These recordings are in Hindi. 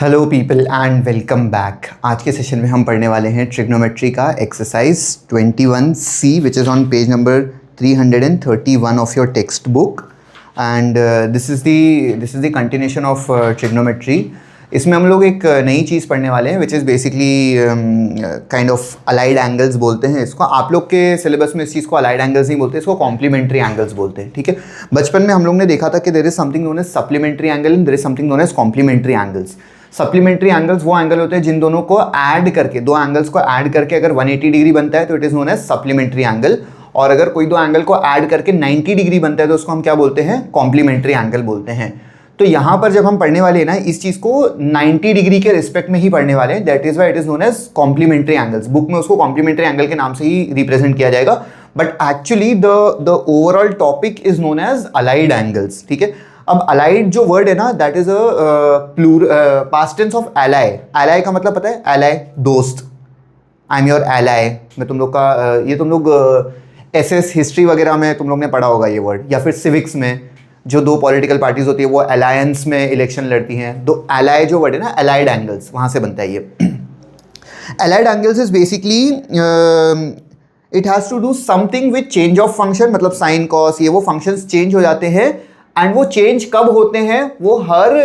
Hello people and welcome back. आज के सेशन में हम पढ़ने वाले हैं ट्रिग्नोमेट्री का exercise 21C which is on page number 331 of your text book and this is the continuation of trigonometry. इसमें हम लोग एक नई चीज़ पढ़ने वाले हैं which is basically kind of allied angles बोलते हैं इसको। आप लोग के सिलेबस में इस चीज़ को अलाइड एंगल्स नहीं बोलते, इसको कॉम्प्लीमेंट्री एंगल्स बोलते हैं। ठीक है, बचपन में हम लोग ने देखा था कि there is something known as supplementary angle and there is something known as complementary angles. Supplementary angles वो एंगल होते हैं जिन दोनों को ऐड करके, दो एंगल्स को ऐड करके अगर 180 डिग्री बनता है तो it is known as supplementary angle, और अगर कोई दो एंगल को ऐड करके 90 डिग्री बनता है तो उसको हम क्या बोलते हैं, कॉम्प्लीमेंट्री एंगल बोलते हैं। तो यहाँ पर जब हम पढ़ने वाले हैं ना, इस चीज को 90 डिग्री के रिस्पेक्ट में ही पढ़ने वाले हैं, that is why it is known as complementary angles. Book में उसको कॉम्प्लीमेंट्री एंगल के नाम से ही रिप्रेजेंट किया जाएगा, but actually the overall topic is known as allied angles. ठीक है, अब अलाइड जो वर्ड है ना, that is a past tense of ally. Ally का मतलब पता है, एलाय दोस्त, आई एम योर एलाय। मैं तुम लोग का ये तुम लोग एसएस हिस्ट्री वगैरह में तुम लोग ने पढ़ा होगा ये वर्ड, या फिर सिविक्स में जो दो पॉलिटिकल पार्टीज होती है वो अलायंस में इलेक्शन लड़ती हैं, तो एलाय जो वर्ड है ना, अलाइड एंगल्स, वहाँ से बनता है ये। Allied angles is basically it has to do something with change of function, मतलब साइन कॉस ये वो फंक्शंस चेंज हो जाते हैं, एंड वो चेंज कब होते हैं, वो हर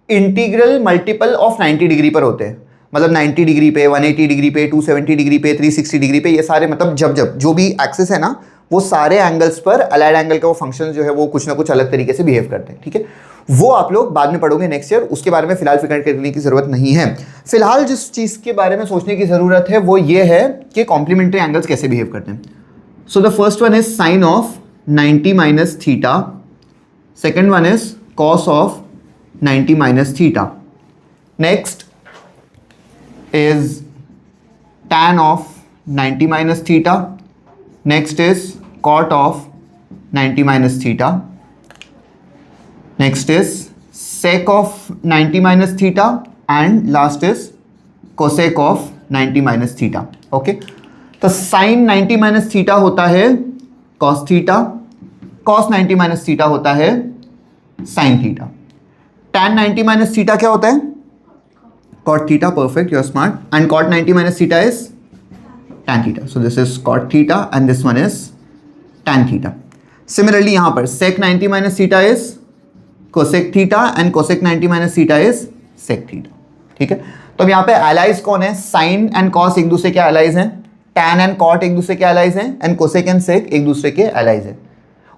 इंटीग्रल मल्टीपल ऑफ 90 डिग्री पर होते हैं। मतलब 90 डिग्री पे, 180 डिग्री पे, 270 डिग्री पे, 360 डिग्री पे, ये सारे मतलब जब जो भी एक्सिस है ना, वो सारे एंगल्स पर अलाइड एंगल का वो फंक्शन जो है वो कुछ ना कुछ अलग तरीके से बिहेव करते हैं। ठीक है, वो आप लोग बाद में पढ़ोगे नेक्स्ट ईयर, उसके बारे में फिलहाल फिक्र करने की जरूरत नहीं है। फिलहाल जिस चीज़ के बारे में सोचने की जरूरत है वो ये है कि कॉम्प्लीमेंट्री एंगल्स कैसे बिहेव करते हैं। So the first one is sine of 90 minus theta, second one is cos of 90 minus theta, next is tan of 90 minus theta, next is cot of 90 minus theta, next is sec of 90 minus theta, and last is cosec of 90 minus theta. okay, तो sin 90 minus theta होता है cos theta, cos 90 minus theta होता है sine theta, tan 90 minus theta क्या होता है, cot theta, perfect, you are smart, and cot 90 minus theta is tan theta, so this is cot theta and this one is tan theta. Similarly यहां पर sec 90 minus theta is cosec theta and cosec 90 minus theta is sec theta. ठीक है, तो अब यहाँ पे एलाइज कौन है, साइन एंड cos एक दूसरे के एलाइज हैं, tan एंड cot एक दूसरे के एलाइज हैं, एंड cosec एंड sec एक दूसरे के एलाइज हैं।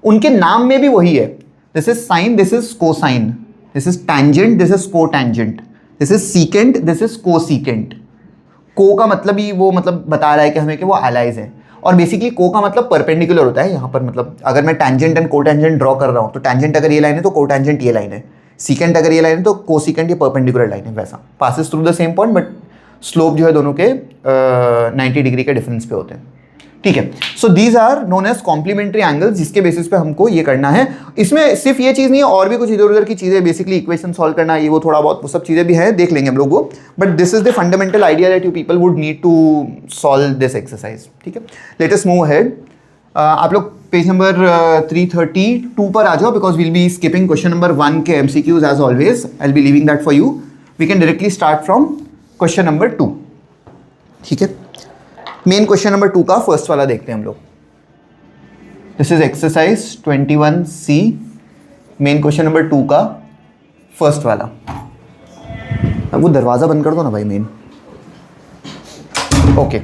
उनके नाम में भी वही है, this is sign, this is cosine, this is tangent, this is cotangent, this is secant, this is cosecant. को का मतलब ही वो मतलब बता रहा है कि हमें कि वो एलाइज है, और बेसिकली को का मतलब परपेंडिकुलर होता है। यहाँ पर मतलब अगर मैं टैंजेंट एंड कोटैंजेंट ड्रॉ कर रहा हूँ तो टैंजेंट अगर ये लाइन है तो कोटैंजेंट ये लाइन है, सीकेंट अगर ये लाइन है तो कोसीकेंट ये परपेंडिकुलर लाइन है। वैसा passes through the same point, but slope जो है दोनों के 90 डिग्री के डिफरेंस पे होते हैं। ठीक है, so these are known as complementary angles, जिसके बेसिस पे हमको ये करना है। इसमें सिर्फ ये चीज़ नहीं है, और भी कुछ इधर उधर की चीज़ें, बेसिकली इक्वेशन सॉल्व करना, ये वो थोड़ा बहुत वो सब चीज़ें भी हैं, देख लेंगे हम लोग वो, but this is the fundamental idea that you people would need to solve this exercise. ठीक है, लेट अस मूव अहेड। आप लोग पेज नंबर 332 पर आ जाओ, because will be skipping question number 1 के MCQs as always, I will be leaving that for you. We can directly start from question number 2। ठीक है, मेन क्वेश्चन नंबर 2 का फर्स्ट वाला देखते हैं हम लोग। This is exercise 21C, main question number 2 का फर्स्ट वाला। अब वो दरवाजा बंद कर दो ना भाई, main. Okay,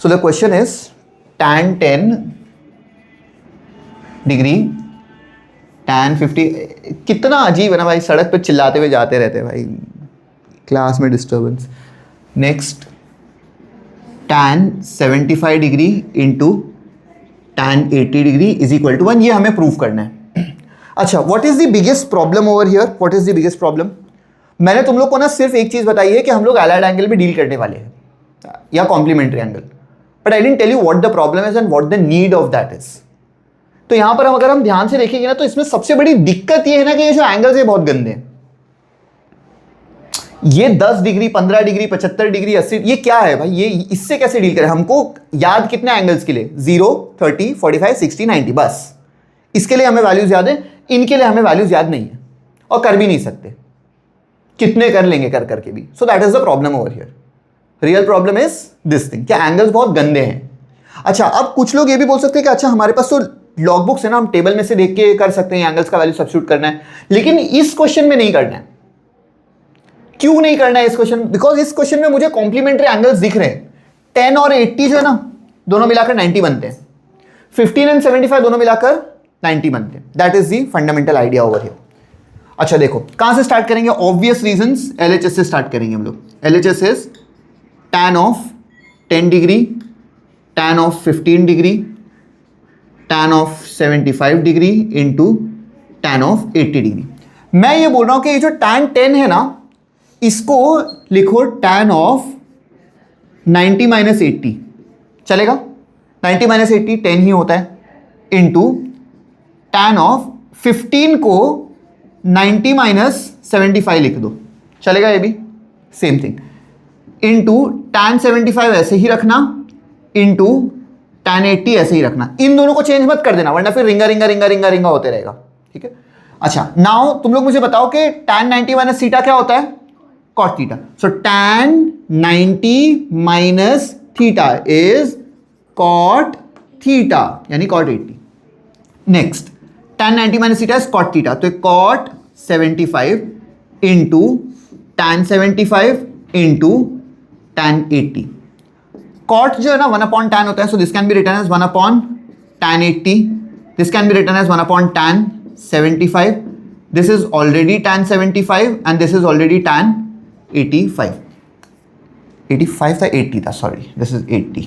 so the question is tan 10 degree tan 50। कितना अजीब है ना भाई, सड़क पे चिल्लाते हुए जाते रहते हैं भाई, क्लास में disturbance. Next tan 75 degree into tan 80 degree is equal to 1, ये हमें प्रूव करना है। अच्छा, what is the biggest problem over here, what is the biggest problem? मैंने तुम लोग को ना सिर्फ एक चीज बताई है कि हम लोग अलाइड एंगल भी डील करने वाले हैं या complementary angle, but I didn't tell you what the problem is and what the need of that is. तो यहां पर अगर हम ध्यान से देखेंगे ना, तो इसमें सबसे बड़ी दिक्कत ये है ना कि ये जो एंगल्स है बहुत गंदे हैं। ये 10 डिग्री, 15 डिग्री, 75 डिग्री, 80, ये क्या है भाई, ये इससे कैसे डील करें? हमको याद कितने एंगल्स के लिए, 0, 30, 45, 60, 90, बस इसके लिए हमें वैल्यूज याद है, इनके लिए हमें वैल्यूज याद नहीं है और कर भी नहीं सकते। कितने कर लेंगे कर करके भी. So that is the problem over here. Real problem is this thing, क्या एंगल्स बहुत गंदे हैं. अच्छा, अब कुछ लोग ये भी बोल सकते हैं कि अच्छा हमारे पास तो लॉग बुक्स है ना, हम टेबल में से देख के कर सकते हैं, एंगल्स का वैल्यू सब्स्टिट्यूट करना है, लेकिन इस क्वेश्चन में नहीं करना है. क्यों नहीं करना है इस क्वेश्चन? बिकॉज इस क्वेश्चन में मुझे कॉम्प्लीमेंट्री एंगल्स दिख रहे हैं. 10 और 80 जो है ना, दोनों मिलाकर 90 बनते हैं. 15 एंड 75 दोनों मिलाकर 90 बनते हैं. That is the fundamental idea over here. अच्छा देखो, कहां से स्टार्ट करेंगे? ऑब्वियस रीजंस, एलएचएस से स्टार्ट करेंगे हम लोग. LHS is tan of 10 degree, tan of 15 degree, tan of 75 degree into tan of 80 degree. मैं ये बोल रहा हूं कि ये जो tan 10 है ना, इसको लिखो tan ऑफ 90 माइनस 80. चलेगा? 90 माइनस 80 10 ही होता है, इंटू tan ऑफ 15 को 90 माइनस 75 लिख दो. चलेगा? ये भी सेम थिंग, इंटू tan 75 ऐसे ही रखना, इंटू tan 80 ऐसे ही रखना. इन दोनों को चेंज मत कर देना, वरना फिर रिंगा रिंगा रिंगा रिंगा रिंगा होते रहेगा. ठीक है? अच्छा, नाउ तुम लोग मुझे बताओ कि tan 90 माइनस थीटा क्या होता है? cot theta. So tan 90 minus theta is cot theta, यानी cot 80. Next, tan 90 minus theta is cot theta, तो cot 75 into tan 75 into tan 80. cot जो है ना 1 अपॉन tan होता है, so this can be written as 1 upon tan 80. This can be written as 1 upon tan 75. This is already tan 75 and this is already tan 85. 85 था, 80 था, सॉरी, दिस इज 80.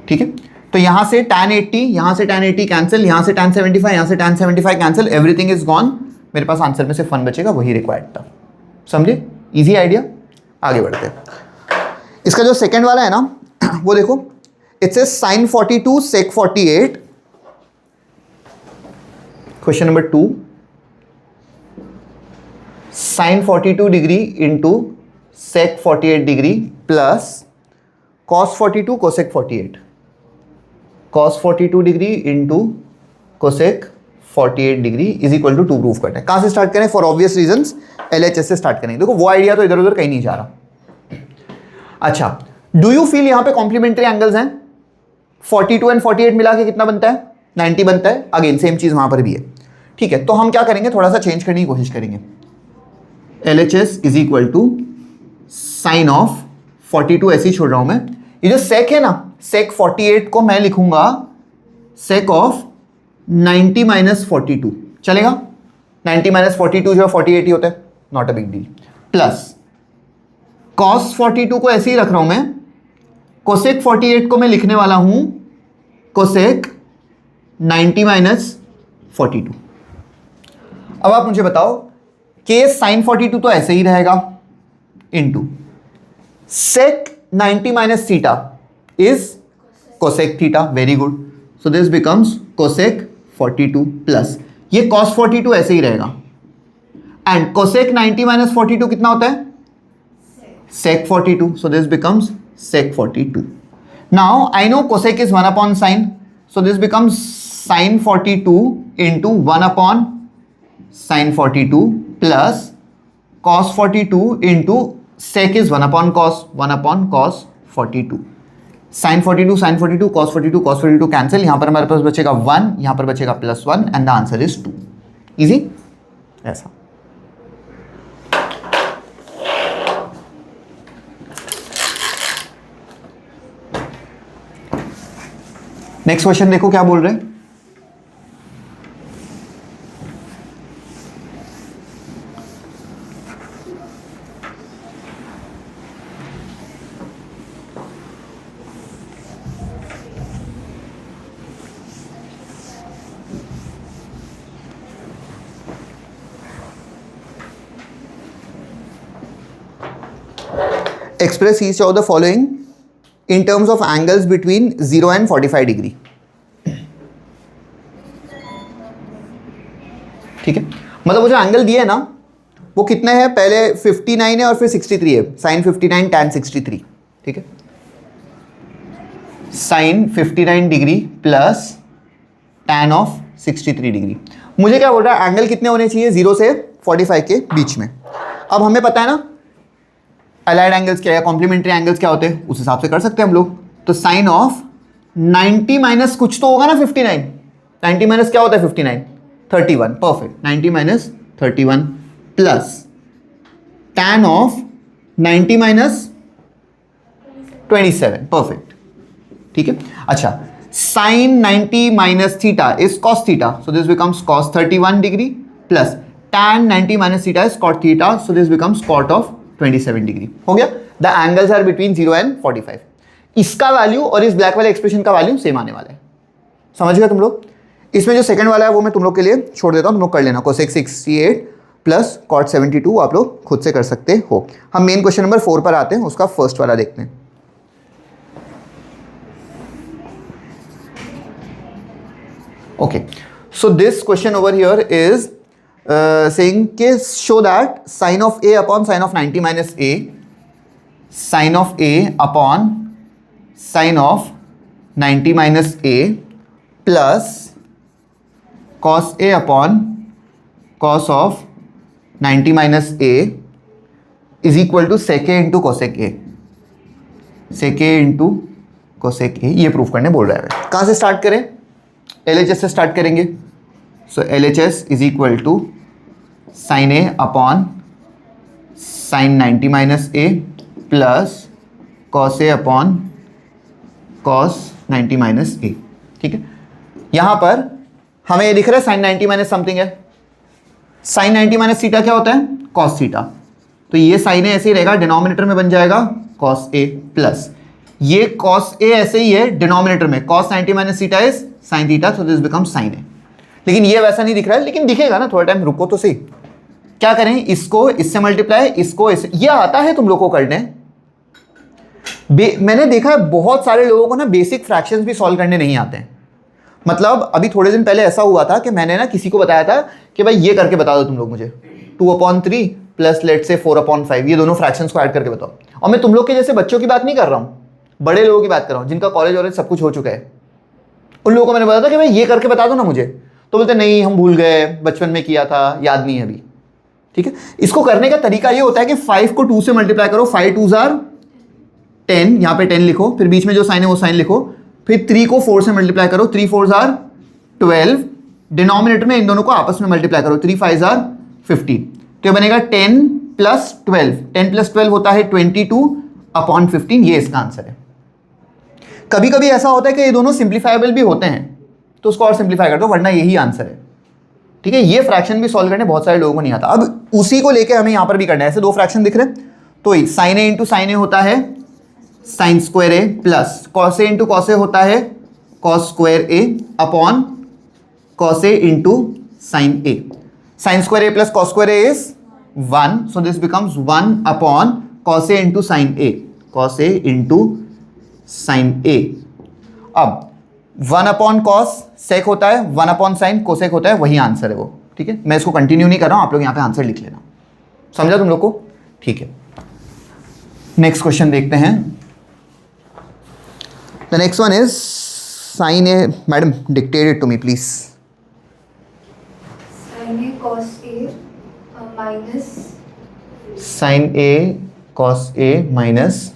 ठीक है? तो यहां से tan 80, यहां से tan 80 कैंसिल, यहां से tan 75, यहां से tan 75 cancel, everything is gone. मेरे पास आंसर में से 1 बचेगा, वही रिक्वायर्ड था. समझे? Easy idea. आगे बढ़ते हैं. इसका जो सेकंड वाला है ना, वो देखो, it's a sin 42 sec 48. Question number 2, sin 42 degree into sec 48 degree plus cos 42 cosec 48. cos 42 degree into cosec 48 degree is equal to 2 proof करना है. कहां से स्टार्ट करें? फॉर ऑब्वियस रीजंस एलएचएस से स्टार्ट करेंगे. देखो, वो आइडिया तो इधर उधर कहीं नहीं जा रहा. अच्छा, डू यू फील यहां पे कॉम्प्लीमेंट्री एंगल्स हैं? 42 एंड 48 मिला के कितना बनता है? 90 बनता है. अगेन सेम चीज वहां पर भी है. ठीक है, तो हम क्या करेंगे, थोड़ा सा चेंज करने की कोशिश करेंगे. LHS is equal to sine of 42, ऐसे ही छोड़ रहा हूं मैं. ये जो सेक है ना, सेक 48 को मैं लिखूंगा सेक ऑफ 90 माइनस 42. चलेगा? 90 माइनस 42 जो 48 ही होता है, not a big deal. Plus cos 42 को ऐसे ही रख रहा हूं मैं, कोसेक 48 को मैं लिखने वाला हूं कोसेक 90 माइनस 42. अब आप मुझे बताओ कि साइन 42 तो ऐसे ही रहेगा, into sec 90 minus theta is cosec theta. Very good. So this becomes cosec 42 plus ये cos 42 ऐसे ही रहेगा, एंड कोसेक 90 माइनस 42 कितना होता है? sec 42. So this becomes sec 42. Now I know cosec is 1 upon sin, so this becomes sin 42 into 1 upon sin 42 plus cos 42 into sec is 1 upon cos, 1 upon cos 42. sin 42 sin 42 cos 42 cos 42 cancel. यहां पर हमारे पास बचेगा 1, यहां पर बचेगा +1 and the answer is 2. Easy. ऐसा. नेक्स्ट क्वेश्चन देखो क्या बोल रहे हैं. Express each of the following in terms of angles between 0 and 45 degree. ठीक है, मतलब वो जो एंगल दिए है ना, वो कितने हैं? पहले 59 है और फिर 63 है. Sine 59 tan 63. ठीक है, sine 59 degree plus tan of 63 degree. मुझे क्या बोल रहा है, एंगल कितने होने चाहिए 0 से 45 के बीच में। अब हमें पता है ना अलाइड एंगल्स क्या है, कॉम्प्लीमेंट्री एंगल्स क्या होते हैं, उस हिसाब से कर सकते हैं हम लोग। तो साइन ऑफ 90 माइनस कुछ तो होगा ना 59, 90 माइनस क्या होता है 59, 31, perfect, 90 minus 31 plus tan of 90 minus 27, perfect, ठीक है। अच्छा, sine 90 minus theta is cos theta, so this becomes cos 31 degree plus tan 90 minus theta is cot theta, so this becomes cot of 27 degree. हो गया, the angles are between 0 and 45। इसका वैल्यू और इस ब्लैक वाले एक्सप्रेशन का वैल्यू सेम आने वाला है, समझ गए तुम लोग। इसमें जो सेकंड वाला है वो मैं तुम लोग के लिए छोड़ देता हूं, तुम लोग कर लेना। कोसेक 68 प्लस कॉट 72 आप लोग खुद से कर सकते हो। हम मेन क्वेश्चन नंबर 4 पर आते हैं, उसका फर्स्ट वाला देखते हैं। Okay, so this question over here is saying के show that sin of a upon sin of 90 minus a, sin of a upon sin of 90 minus a plus cos a upon cos of 90 minus a is equal to sec a into cosec a, sec a into cosec a, ये प्रूफ करने बोल रहा है। कहाँ से स्टार्ट करें, LHS से स्टार्ट करेंगे। So LHS is equal to sine A upon sine 90 minus A plus cos A upon cos 90 minus A, ठीक है। यहां पर हमें ये दिख रहा है साइन 90 माइनस समथिंग है, साइन 90 माइनस थीटा क्या होता है, कॉस थीटा। तो ये साइन ए ऐसे ही रहेगा, डिनोमिनेटर में बन जाएगा कॉस ए प्लस ये कॉस ए ऐसे ही है डिनोमिनेटर में, cos 90 minus theta is sine theta, so this become sine A. लेकिन ये वैसा नहीं दिख रहा है, लेकिन दिखेगा ना, थोड़ा टाइम रुको तो सही। क्या करें, इसको इससे मल्टीप्लाई, इसको इससे, ये आता है तुम लोग को करने। मैंने देखा है बहुत सारे लोगों को ना बेसिक फ्रैक्शंस भी सॉल्व करने नहीं आते हैं। मतलब अभी थोड़े दिन पहले ऐसा हुआ था कि मैंने ना किसी को बताया था कि भाई ये करके बता दो तुम लोग मुझे, 2/3 प्लस लेट से 4/5, ये दोनों फ्रैक्शंस को ऐड करके बताओ। और मैं तुम लोग के जैसे बच्चों की बात नहीं कर रहा हूँ, बड़े लोगों की बात कर रहा हूँ जिनका कॉलेज वॉलेज सब कुछ हो चुका है। उन लोगों को मैंने बताया था कि भाई ये करके बता दो ना मुझे, तो बोलते नहीं हम भूल गए, बचपन में किया था, याद नहीं है अभी, ठीक है। इसको करने का तरीका ये होता है कि 5 को 2 से मल्टीप्लाई करो, 5 2s are 10, यहाँ पे 10 लिखो, फिर बीच में जो साइन है वो साइन लिखो, फिर 3 को 4 से मल्टीप्लाई करो, 3 4s are 12, डिनोमिनेटर में इन दोनों को आपस में मल्टीप्लाई करो, 3 5s are 15, तो ये बनेगा 10 प्लस 12, 10 प्लस 12 होता है 22/15, ये इसका आंसर है। कभी कभी ऐसा होता है कि ये दोनों सिंप्लीफाइबल भी होते हैं, तो उसको और सिंप्लीफाई कर दो, वरना यही आंसर है, ठीक है। ये फ्रैक्शन भी सॉल्व करने बहुत सारे लोगों को नहीं आता। अब उसी को लेके हमें यहां पर भी करना है। ऐसे दो फ्रैक्शन दिख रहे हैं, तो sine A into sine A होता है sine square A plus cos A into cos A होता है cos square A upon cos A into sine A. Sine square A plus cos square A is 1, so this becomes 1 upon cos A into sine A, cos A into sine A. अब 1 अपॉन कॉस सेक होता है, 1 अपॉन साइन कोसेक होता है, वही आंसर है वो, ठीक है। मैं इसको कंटिन्यू नहीं कर रहा हूं, आप लोग यहां पे आंसर लिख लेना, समझा तुम लोग को, ठीक है। नेक्स्ट क्वेश्चन देखते हैं। The next one is sine A, madam dictate it to me please. Sine A cos A minus sine A cos A minus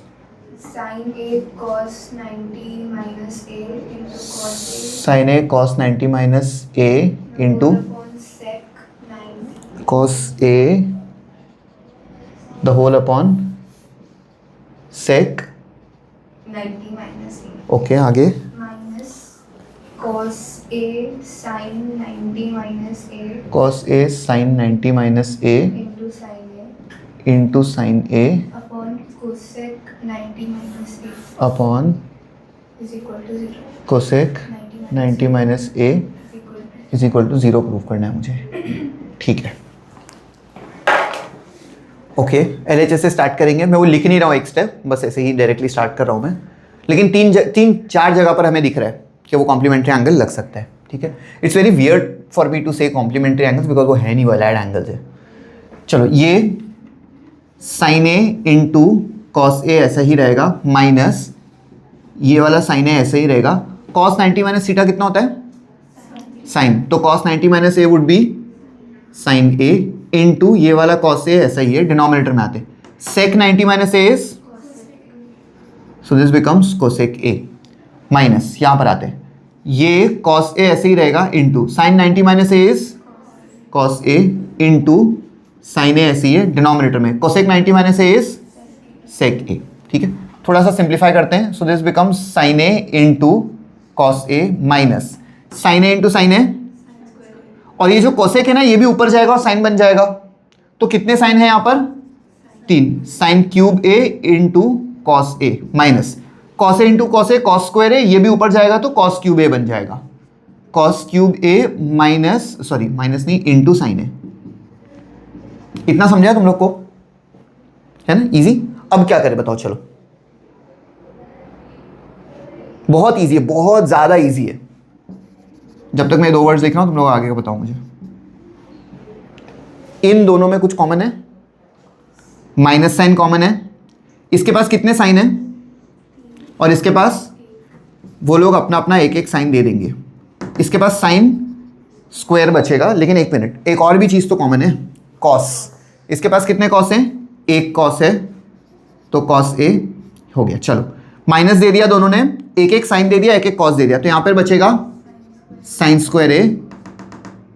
sine A cos 90 minus A into cos A sine A cos 90 minus A into sec 90 cos A the whole upon sec 90 minus A okay, आगे minus cos A sine 90 minus A cos A sine 90 minus A into sine A upon cosec 90 minus A upon is equal to 0 cosec 90 minus A is equal to 0 prove करना है मुझे, ठीक है। ओके, LHS से स्टार्ट करेंगे। मैं वो लिख नहीं रहा हूँ एक स्टेप, बस ऐसे ही डायरेक्टली स्टार्ट कर रहा हूँ मैं। लेकिन 3-4 जगह पर हमें दिख रहा है कि वो कॉम्प्लीमेंट्री एंगल लग सकता है, ठीक है। It's very weird for me to say complementary angles because वो है नहीं, वो अलाइड एंगल्स है। चलो, ये साइन ए इंटू कॉस ए ऐसा ही रहेगा, माइनस ये वाला साइन ए ऐसे ही रहेगा। कॉस 90 माइनस थीटा कितना होता है, साइन, तो cos 90 minus A would be sine A into ये वाला कॉस ए ऐसा ही है, डिनोमिनेटर में आते सेक 90 minus A is, so this becomes cosec A minus यहाँ पर आते हैं ये कॉस ए ऐसे ही रहेगा into sine 90 minus A is cos A into sine A ऐसे ही है डिनोमिनेटर में, cosec 90 minus A is sec A. ठीक है, थोड़ा सा सिंप्लीफाई करते हैं, so this becomes sine A into cos A minus sine A into sine A, और ये जो कोसेक है ना ये भी ऊपर जाएगा और साइन बन जाएगा, तो कितने साइन है यहाँ पर 3, sine cube A into cos A minus cos A into cos A cos square ए, ये भी ऊपर जाएगा तो कॉस क्यूब ए बन जाएगा, कॉस क्यूब ए माइनस सॉरी माइनस नहीं इंटू साइन ए। इतना समझा तुम लोग को, है ना इजी। अब क्या करें बताओ, चलो बहुत इजी है, बहुत ज्यादा इजी है। जब तक मैं 2 वर्ड्स लिख रहा हूं तुम लोग आगे का बताओ मुझे। इन दोनों में कुछ कॉमन है, माइनस साइन कॉमन है, इसके पास कितने साइन है और इसके पास, वो लोग अपना अपना एक एक साइन दे देंगे, इसके पास साइन स्क्वायर बचेगा, लेकिन एक मिनट एक और भी चीज तो कॉमन है, कॉस, इसके पास कितने कॉस हैं, एक कॉस है तो कॉस ए हो गया। चलो माइनस दे दिया दोनों ने, एक एक साइन दे दिया एक एक कॉस दे दिया, तो यहां पर बचेगा साइन स्क्वायर ए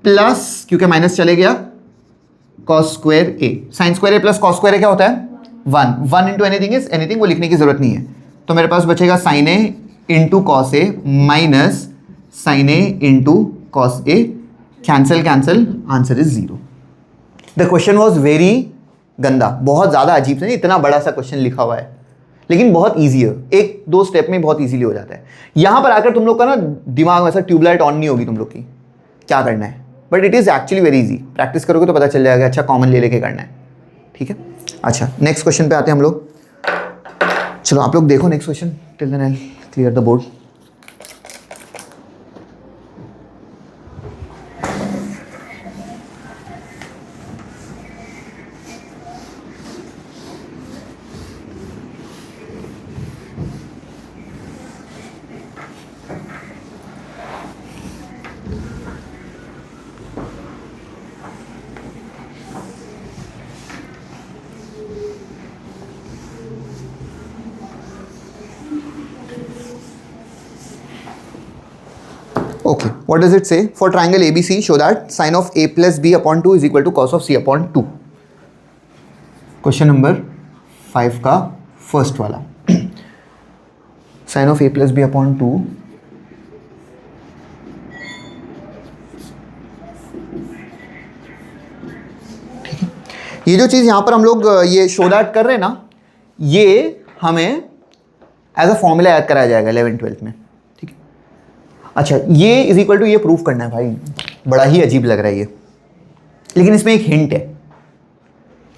प्लस, क्योंकि माइनस चले गया, cos square A. Sine square A plus cos square ए क्या होता है 1 इंटू एनीथिंग इज एनीथिंग, वो लिखने की जरूरत नहीं है, तो मेरे पास बचेगा sine A into cos A minus sine A into cos A, cancel cancel, answer is 0। The question was very गंदा, बहुत ज़्यादा अजीब से नहीं, इतना बड़ा सा क्वेश्चन लिखा हुआ है लेकिन बहुत ईजी है, 1-2 स्टेप में बहुत ईजीली हो जाता है। यहां पर आकर तुम लोग का ना दिमाग वैसा ट्यूबलाइट ऑन नहीं होगी तुम लोग की, क्या करना है, but it is actually very easy, practice करोगे तो पता चल जाएगा, अच्छा कॉमन ले लेके करना है। ठीक है, अच्छा नेक्स्ट क्वेश्चन पे आते हैं हम लोग। चलो आप लोग देखो next question, till then I clear the board. Okay, what does it say? For triangle ABC, show that sine of a plus b upon 2 is equal to cos of c upon 2. Question number 5 का फर्स्ट वाला, sin of a plus b upon 2 ठीक है। ये जो चीज़ यहाँ पर हम लोग ये शो दैट कर रहे हैं ना, ये हमें एज अ फॉर्मूला याद कराया जाएगा 11th-12th में। अच्छा ये इज इक्वल टू ये प्रूफ करना है भाई, बड़ा ही अजीब लग रहा है ये, लेकिन इसमें एक हिंट है,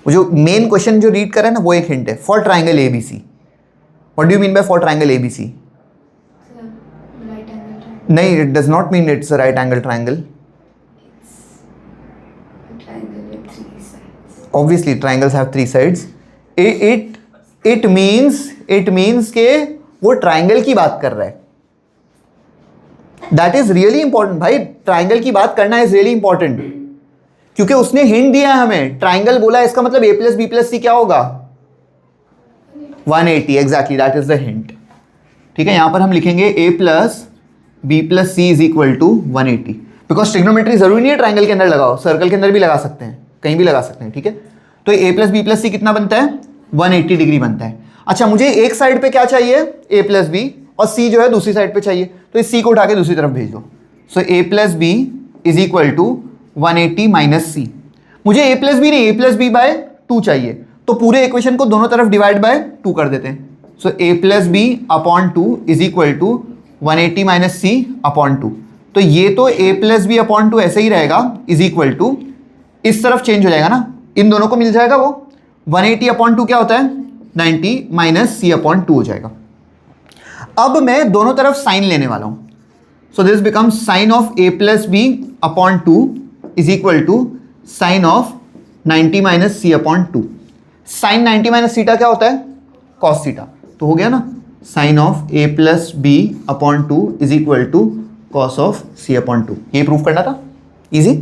वो जो मेन क्वेश्चन जो रीड कर रहा है ना वो एक हिंट है। For triangle A B C, what do you mean by for triangle A B C? नहीं, it does not mean it's a right angle triangle. Obviously triangles have 3 sides. It means के वो ट्राइंगल की बात कर रहा है। दैट इज रियली इंपॉर्टेंट भाई, ट्राइंगल की बात करना इज रियली इंपॉर्टेंट, क्योंकि उसने हिंट दिया है हमें, ट्राइंगल बोला, इसका मतलब A plus B plus C क्या होगा 180, exactly that is the hint. ठीक है, यहां पर हम लिखेंगे A plus B plus C is equal to 180, because trigonometry जरूरी नहीं है ट्राइंगल के अंदर लगाओ, सर्कल के अंदर भी लगा सकते हैं, कहीं भी लगा सकते हैं। ठीक है, तो ए प्लस बी प्लस सी कितना बनता है 180 डिग्री बनता है। अच्छा मुझे एक साइड पे क्या चाहिए ए प्लस बी, और सी जो है दूसरी साइड पे चाहिए, तो इस सी को उठा के दूसरी तरफ भेज दो। So A plus B is equal to 180 minus C. मुझे ए प्लस बी नहीं, ए प्लस बी बाय 2 चाहिए, तो पूरे इक्वेशन को दोनों तरफ डिवाइड बाय 2 कर देते हैं। So A plus B upon 2 is equal to 180 minus C upon 2। तो ये तो ए प्लस बी अपॉन 2 ऐसे ही रहेगा, इज इक्वल टू इस तरफ चेंज हो जाएगा ना, इन दोनों को मिल जाएगा वो 180 अपॉन 2 क्या होता है 90 माइनस सी अपॉन 2 हो जाएगा। अब मैं दोनों तरफ साइन लेने वाला हूं, so this becomes sine of A plus B upon 2 is equal to sine of 90 minus C upon 2। Sine 90 minus theta क्या होता है कॉस सीटा, तो हो गया ना sine of A plus B upon 2 is equal to cos of C upon 2। ये प्रूफ करना था, इजी,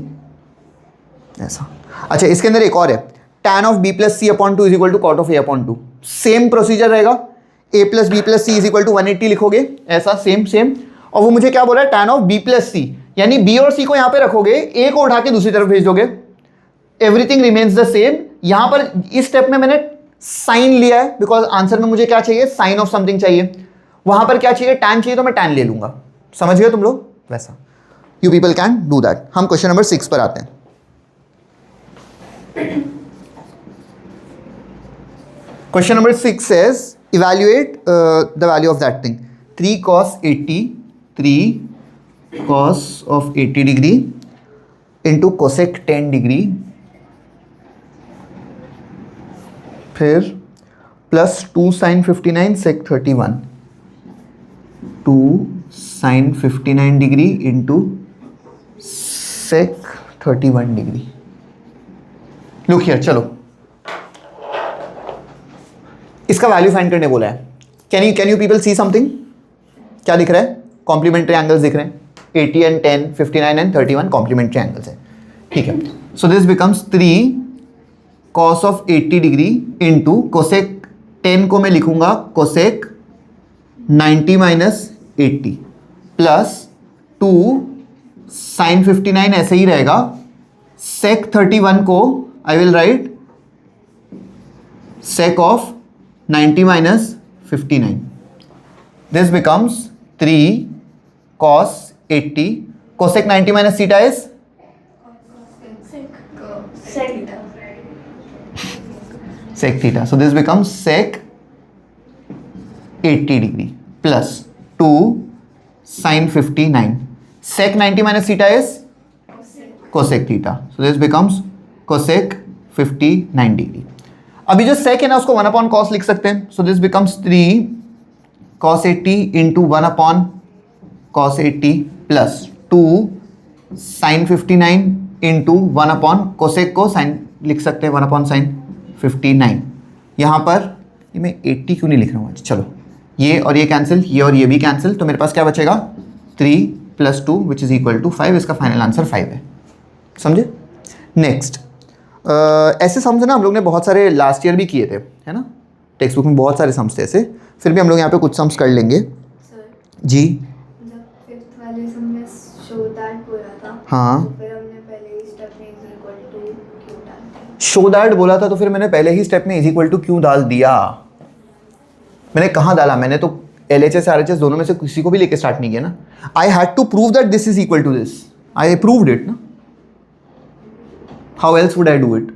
ऐसा। अच्छा, इसके अंदर एक और है, tan of b plus C upon two is equal to cot of a upon two. Same procedure रहेगा, a plus B plus C is equal to 180 लिखोगे, ऐसा सेम सेम। और वो मुझे क्या बोल रहा है, tan ऑफ b प्लस सी, यानी b और c को यहां पे रखोगे, a को उठा के दूसरी तरफ भेज दोगे, एवरीथिंग रिमेन्स द सेम। यहां पर इस स्टेप में मैंने साइन लिया है, बिकॉज आंसर में मुझे क्या चाहिए, साइन ऑफ समथिंग चाहिए। वहां पर क्या चाहिए, tan चाहिए, तो मैं tan ले लूंगा। समझ गए तुम लोग? वैसा you people can do that. हम क्वेश्चन नंबर 6 पर आते हैं। Question number 6 says evaluate the value of that thing. 3 cos 80, 3 cos of 80 degree into cosec 10 degree, फिर plus 2 sin 59 sec 31, 2 sin 59 degree into sec 31 degree. Look here, चलो इसका वैल्यू फाइंड करने बोला है। Can you people see something? क्या दिख रहा है? कॉम्प्लीमेंट्री एंगल्स दिख रहे हैं, 80 एंड 10, 59 एंड 31 कॉम्प्लीमेंट्री एंगल्स है, ठीक है। So this becomes 3 cos of 80 degree into cosec 10 को मैं लिखूंगा कोसेक 90 माइनस 80 प्लस 2 साइन 59 ऐसे ही रहेगा, सेक 31 को I will write sec of 90 minus 59. This becomes 3 cos 80. Cosec 90 minus theta is? Sec theta. So this becomes sec 80 degree plus 2 sin 59. Sec 90 minus theta is? Cosec theta. So this becomes cosec 59 degree. अभी जो सेक है ना उसको 1 अपॉन कॉस लिख सकते हैं। So this becomes 3 cos 80 into 1 upon cos 80 plus 2 sin 59 into 1 upon cosec को साइन लिख सकते हैं 1 अपॉन साइन 59। यहाँ पर ये मैं 80 क्यों नहीं लिख रहा हूँ आज, चलो ये और ये कैंसिल, ये और ये भी कैंसिल, तो मेरे पास क्या बचेगा 3 plus 2 which is equal to 5। इसका फाइनल आंसर 5 है। समझे? नेक्स्ट ऐसे सम्स ना हम लोग ने बहुत सारे लास्ट ईयर भी किए थे, है ना, टेक्स्ट बुक में बहुत सारे सम्स थे ऐसे, फिर भी हम लोग यहाँ पे कुछ सम्स कर लेंगे। सर, जी जब फिफ्थ वाले सम में शो दैट बोला था, हाँ, तो फिर हमने पहले ही स्टेप में इज इक्वल टू क्यों डाल दिया? शो दैट बोला था तो फिर मैंने पहले ही स्टेप में इज इक्वल टू क्यों डाल दिया? मैंने कहाँ डाला? मैंने तो LHS RHS दोनों में से किसी को भी लेके स्टार्ट नहीं किया ना। I had to prove that this is equal to this, I proved it ना। How else would I do it?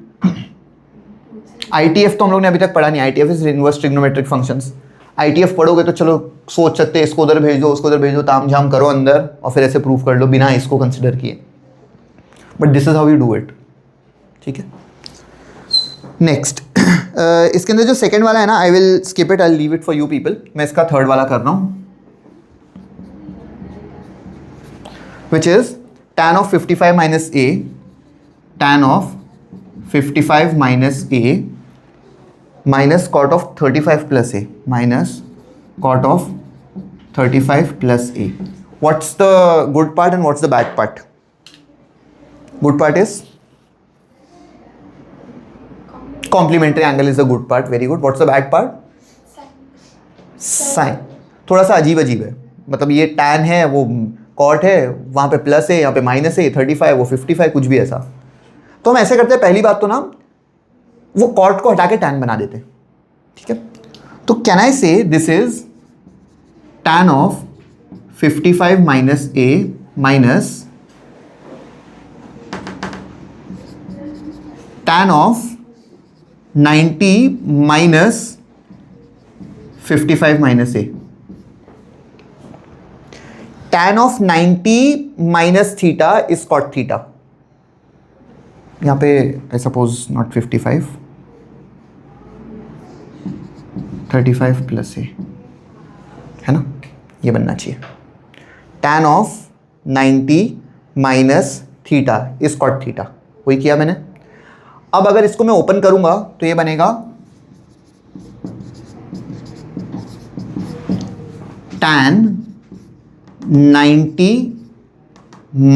ITF तो हम लोग ने अभी तक पढ़ा नहीं। ITF is inverse trigonometric functions. ITF पढ़ोगे तो चलो सोच सकते हैं इसको उधर भेज दो, उसको उधर भेज दो, ताम झाम करो अंदर और फिर ऐसे प्रूव कर लो बिना इसको कंसिडर किए। But this is how you do it, ठीक है। नेक्स्ट इसके अंदर जो सेकेंड वाला है ना, I will skip it, I leave it for you people. मैं इसका थर्ड वाला कर रहा हूँ, which is tan of 55 minus a, tan of 55 minus a minus cot of 35 plus a minus cot of 35 plus a. What's the good part and what's the bad part? Good part is complementary angle is the good part. Very good. What's the bad part? Sin. थोड़ा सा अजीब अजीब है, मतलब ये tan है, वो कॉट है, वहाँ पे प्लस है, यहाँ पे माइनस है, 35 वो 55, कुछ भी ऐसा। तो हम ऐसे करते हैं, पहली बात तो ना वो कॉट को हटा के tan बना देते, ठीक है। तो can I say this is tan of 55 minus a minus tan of 90 minus 55 minus a। tan of 90 minus theta is cot theta. यहाँ पे I suppose not 55, 35 plus A, है ना, ये बनना चाहिए। tan of 90 minus theta is cot theta, वही किया मैंने। अब अगर इसको मैं ओपन करूंगा तो ये बनेगा tan 90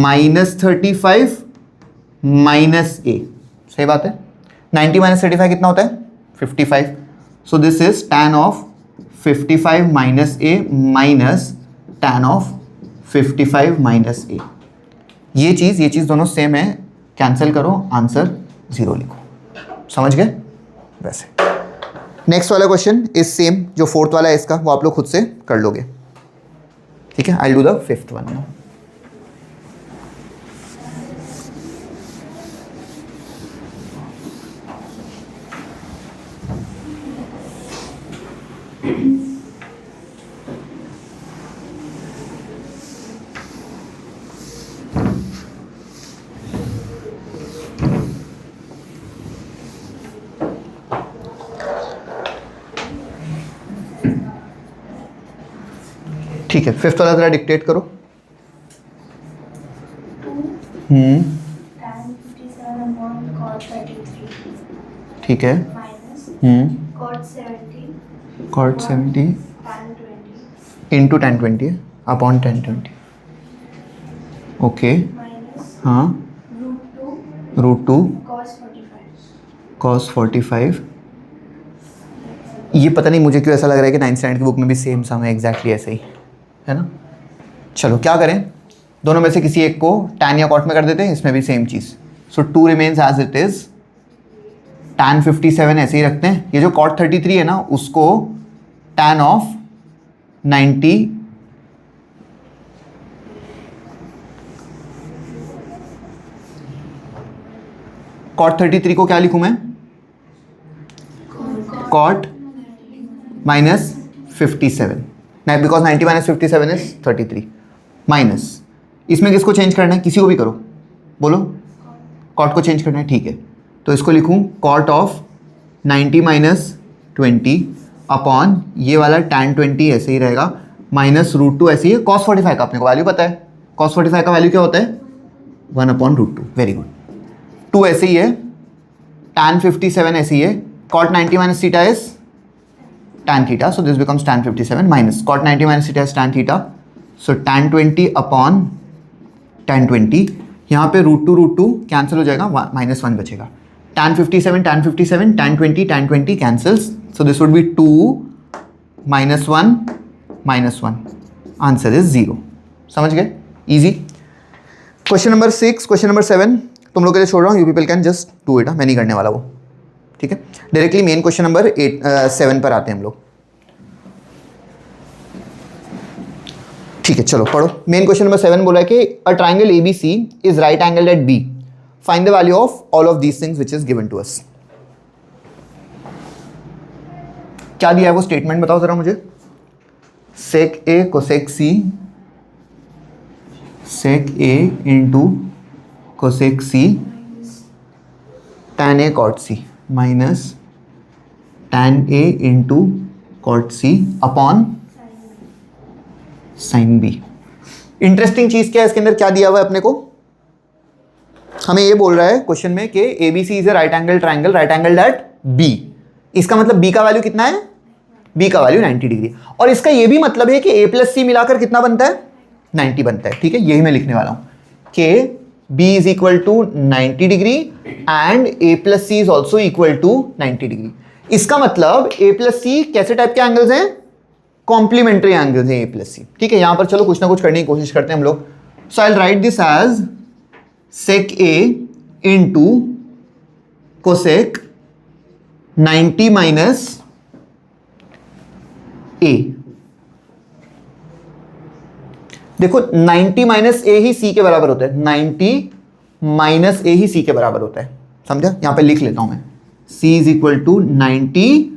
माइनस 35 माइनस ए, सही बात है। 90 माइनस 35 कितना होता है 55। So this is tan of 55 minus A minus tan of 55 minus A. ये चीज़ दोनों सेम है, कैंसिल करो, आंसर 0 लिखो। समझ गए? वैसे नेक्स्ट वाला क्वेश्चन इज सेम, जो फोर्थ वाला है इसका वो आप लोग खुद से कर लोगे, ठीक है। I do the fifth one now. ठीक है, फिफ्थ वाला जरा डिक्टेट करो। 2 tan 57 upon cot 33 ठीक है। minus cot 70 cot 70 tan 20 into tan 20 upon tan 20। Okay, minus हाँ, √2 √2 cos 45। cos 45। ये पता नहीं मुझे क्यों ऐसा लग रहा है कि 9th स्टैंडर्ड की बुक में भी सेम सम है, एग्जैक्टली ऐसे ही है ना। चलो क्या करें, दोनों में से किसी एक को tan या cot में कर देते हैं, इसमें भी सेम चीज़। So 2 remains as it is, tan 57 ऐसे ही रखते हैं। ये जो cot 33 है ना, उसको tan ऑफ 90 cot 33 को क्या लिखूं मैं, cot minus 57, because 90 minus 57 is 33 minus, इसमें किसको चेंज करना है, किसी को भी करो, बोलो। cot को चेंज करना है, ठीक है। तो इसको लिखूं cot ऑफ 90 माइनस 20 अपॉन ये वाला tan 20 ऐसे ही रहेगा, माइनस √2 ऐसे ही है। cos 45 का अपने को वैल्यू पता है, cos 45 का वैल्यू क्या होता है 1 अपॉन √2। Very good. 2 ऐसे ही है, tan 57 ऐसे ही है, cot 90 minus theta is tan theta, so this becomes tan 57 minus cot 90 minus theta is tan theta, so tan 20 upon tan 20, यहाँ पे √2 कैंसिल हो जाएगा, -1 बचेगा। tan 57 tan 57 tan 20 cancels, so this would be 2 -1 answer is 0। समझ गए? Easy. Question number 6, question number 7 तुम लोग के लिए छोड़ रहा हूँ, you people can just do it, मैं नहीं करने वाला वो, ठीक है। डायरेक्टली मेन क्वेश्चन नंबर 7 पर आते हैं हम लोग, ठीक है। चलो पढ़ो। मेन क्वेश्चन नंबर 7 बोला है कि a triangle ABC is right angle at B, find the value of all of these things which is given to us. क्या दिया है वो स्टेटमेंट बताओ जरा मुझे। sec A cosec C, sec A into cosec C tan A cot C minus tan A into cot C upon sin B। Interesting चीज क्या है इसके अंदर, क्या दिया हुआ है अपने को, हमें ये बोल रहा है क्वेश्चन में कि ABC is a right angle triangle, right angle at B। इसका मतलब B का वैल्यू कितना है, B का वैल्यू 90 डिग्री, और इसका ये भी मतलब है कि A प्लस C मिलाकर कितना बनता है 90 बनता है, ठीक है। यही मैं लिखने वाला हूं कि B is equal to 90 degree and A plus C is also equal to 90 degree. इसका मतलब A plus C कैसे टाइप के एंगल्स हैं, कॉम्प्लीमेंट्री एंगल्स हैं A plus C, ठीक है। यहां पर चलो कुछ ना कुछ करने की कोशिश करते हैं हम लोग। So I write this as sec A into cosec 90 minus A। देखो 90 माइनस ए ही सी के बराबर होता है, 90 माइनस ए ही सी के बराबर होता है, समझा। यहां पे लिख लेता हूं मैं, C is equal to 90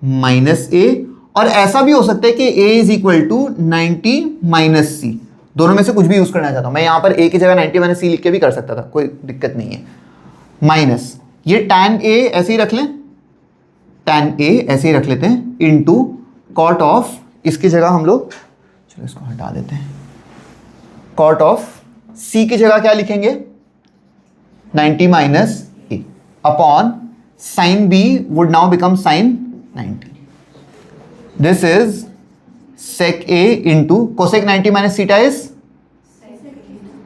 minus A, और ऐसा भी हो सकता है कि A is equal to 90 minus C, दोनों में से कुछ भी यूज करना चाहता हूं मैं। यहां पर A की जगह 90 माइनस सी लिख के भी कर सकता था, कोई दिक्कत नहीं है। माइनस ये tan A ऐसे ही रख लें, tan A ऐसे ही रख लेते हैं, इंटू cot ऑफ, इसकी जगह हम लोग, चलो इसको हटा देते हैं, cot ऑफ C की जगह क्या लिखेंगे 90 minus A upon sin B would now become sin 90. This is sec A into cosec 90 minus theta is,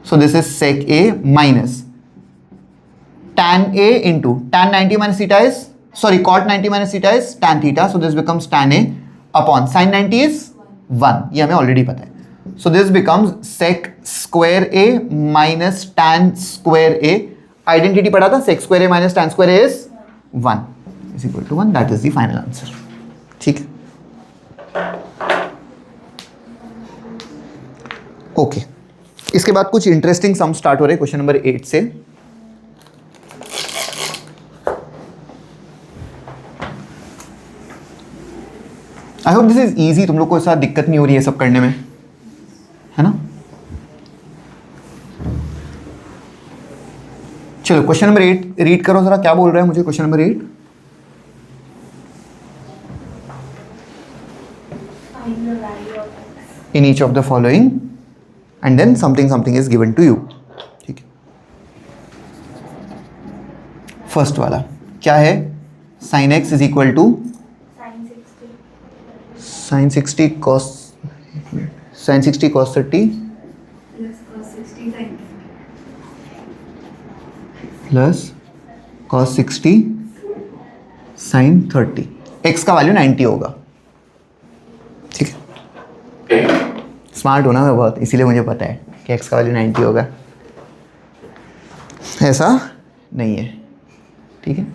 so this is sec A minus tan A into tan 90 minus theta is, sorry, cot 90 minus theta is tan theta, so this becomes tan A upon sin 90 is 1, ये हमें ऑलरेडी पता है. So this becomes sec square A minus tan square A. Identity पढ़ा था, sec square A minus tan square A is 1 is equal to 1. That is the final answer. ठीक है. ओके, इसके बाद कुछ इंटरेस्टिंग सम स्टार्ट हो रहे हैं क्वेश्चन नंबर 8 से. I hope this is easy, तुम लोग को ऐसा दिक्कत नहीं हो रही है सब करने में, है ना. चलो क्वेश्चन नंबर 8 रीड करो जरा, क्या बोल रहा है मुझे question number 8. Find the value of x. In each of the following and then something is given to you. ठीक है. फर्स्ट वाला क्या है, sin x is equal to Sin 60 sin 60 cos 30 plus cos 60 sin 30. plus cos 60 sin 30. x का वैल्यू 90 होगा. ठीक है, स्मार्ट होना मैं बहुत, इसीलिए मुझे पता है कि x का वैल्यू 90 होगा. ऐसा नहीं है. ठीक है,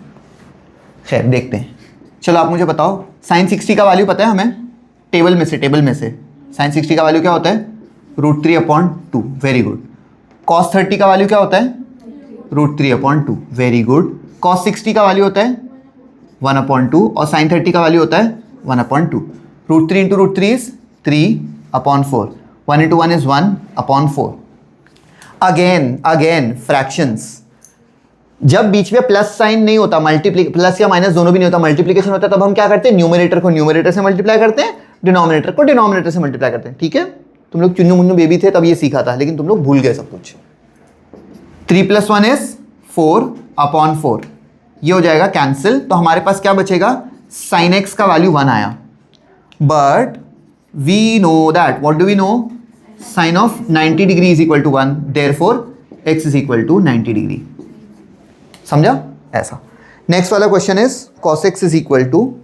खैर देखते हैं. चलो आप मुझे बताओ, sin 60 का वैल्यू पता है हमें, टेबल में से sin 60 का वैल्यू क्या होता है, √3/2. Very good. cos 30 का वैल्यू क्या होता है, √3/2. Very good. cos 60 का वैल्यू होता है 1/2 और sin 30 का वैल्यू होता है 1/2. √3 into √3 is 3/4. 1 into 1 is 1/4. Again fractions, जब बीच में प्लस साइन नहीं होता, प्लस या माइनस दोनों भी नहीं होता, मल्टीप्लीकेशन होता है, तब हम क्या करते हैं, न्यूमरेटर को न्यूमरेटर से मल्टीप्लाई करते हैं, डिनोमिनेटर को डिनोमिनेटर से मल्टीप्लाई करते हैं. ठीक है, तुम लोग चुन्नू मुन्नू बेबी थे तब ये सीखा था, लेकिन तुम लोग भूल गए सब कुछ. 3 + 1 इज 4/4. ये हो जाएगा कैंसिल, तो हमारे पास क्या बचेगा, sin x का वैल्यू 1 आया. But we know that, what do we know, sine of 90 degree is equal to 1, therefore x is equal to 90 degree. समझा ऐसा. नेक्स्ट वाला question is cos x is equal to,